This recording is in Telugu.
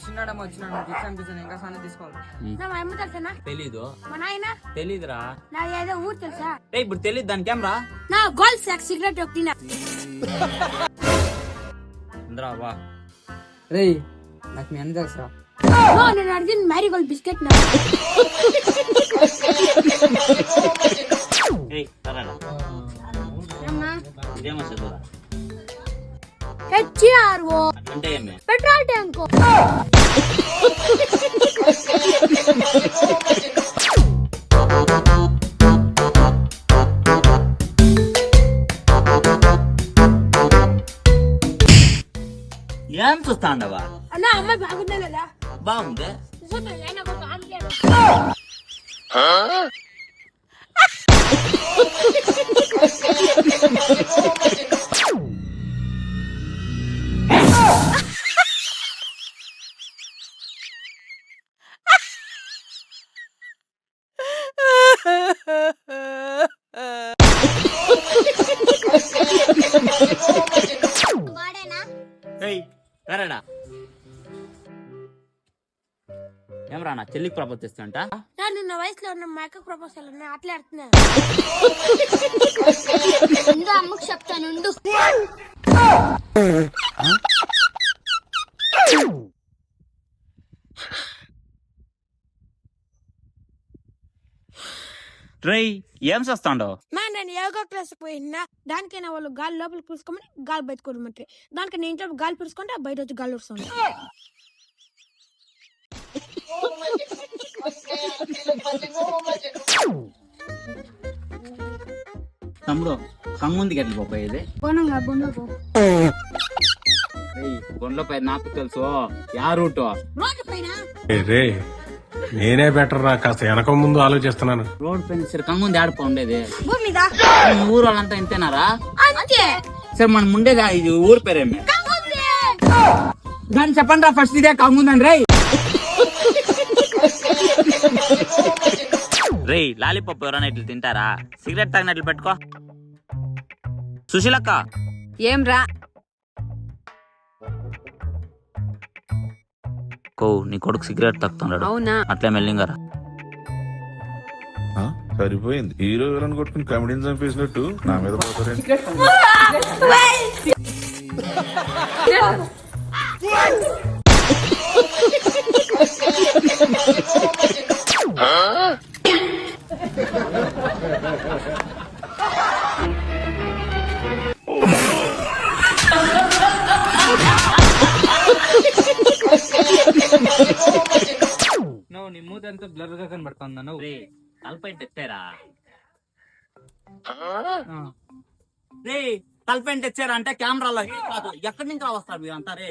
చిన్నాడమ్మ వచ్చినాడు అనిపిస్తుంది ఇంకా సన్న తీసుకోవాలి. నా అమ్మ తెలుసా? తెలీదు. మా నాయన తెలీదురా. నా ఏదో ఊరు తెలుసా? ఇప్పుడు తెలీదు దానికి ఏం రా. నా గోల్ సాక్ సిగరెట్ ఒకటినా. వా రే నాకు మీ అన్న తెలుసా? నో నేను అడిగిన మ్యారీ గోల్డ్ బిస్కెట్ నా. ఇదేమో చదువురా. హెచ్ఆర్ఓ అంటే ఏమి? Petrol tank. ఏం చూస్తా ఉండవా? అన్న అమ్మాయి బాగుందా లేదా? బాగుంది. ఏం రా నా చెల్లికి ప్రపోజ్ చేస్తాంట. నిన్న వయసులో ఉన్న మేకప్ ప్రపోజల్ అట్లా ఆడుతున్నా. అమ్మకు చెప్తాను. రేయ్ ఏం చేస్తాండో? నేను యోగా క్లాస్ పోయినా దానికైనా వాళ్ళు గాలి లోపలికి పీల్చుకోమని గాలి బయట కొడమంటే దానికి నేను ఇంట్లో గాలి పీల్చుకుంటే బయట వచ్చి గాలి వస్తుంది. తమ్ముడు కంగుందికి ఎట్లా పోయేది? బొండ్లో పై నాకు తెలుసు యా రూట్. రోడ్డు పైన నేనే బెటర్ రా, కాస్త వెనక ముందు ఆలోచిస్తున్నాను. రోడ్ పైన సరే కంగుంది ఆడిపో ఉండేది. భూమి మీద ఊరు వాళ్ళంతా ఇంతేనారా? అంతే. సరే మనం ఉండేది ఇది ఊరు పేరేమి? దాన్ని చెప్పండి రా ఫస్ట్. ఇదే కంగుందండి రే. రేయ్ లాలీపాప్ ఎవరైనా ఇట్లు తింటారా? సిగరెట్ తాగినట్లు పెట్టుకో. సుశీలక్క ఏం రా? నీ కొడుకు సిగరెట్ తాగుతున్నాడు. అవునా? అట్లే మెల్లింగారా. సరిపోయింది. హీరో విలన్ కొట్టుకుని కమెడీని చంపేసినట్టు నా మీద పోతారండి. నువ్వు నీ మూత ఎంత బ్లర్ గా కనబడుతుందా? నువ్వు తలపైంటి ఎత్తారా? రే తలపైంటి తెచ్చారా అంటే కెమెరాలో కాదు ఎక్కడి నుంచి వస్తారు మీరు అంతా రే.